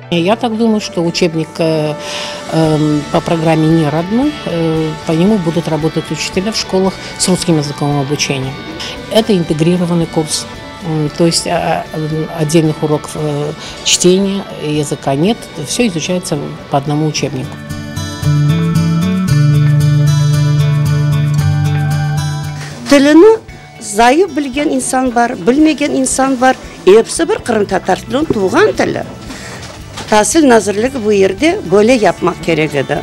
Я так думаю, что учебник по программе не родной, по нему будут работать учителя в школах с русским языковым обучением. Это интегрированный курс, то есть отдельных уроков чтения, языка нет, все изучается по одному учебнику. Тіліні зайы білген инсан бар, білмеген инсан бар, епсі бір Қырым Татарстанның туған тілі. Tahsil Nazırlığı bu yerde böyle yapmak gerekirdi.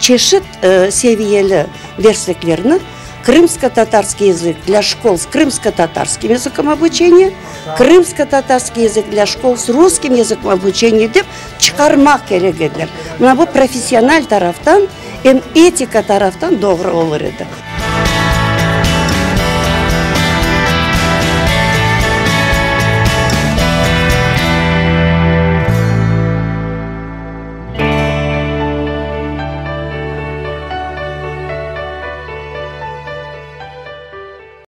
Çeşit seviyeli dersliklerini крымско-татарский язык для школ с крымско-татарским языком обучения, крымско-татарский язык для школ с русским языком обучения деп çıkarmak gerekirdi. Buna bu profesyonel taraftan hem etika taraftan doğru olur idi.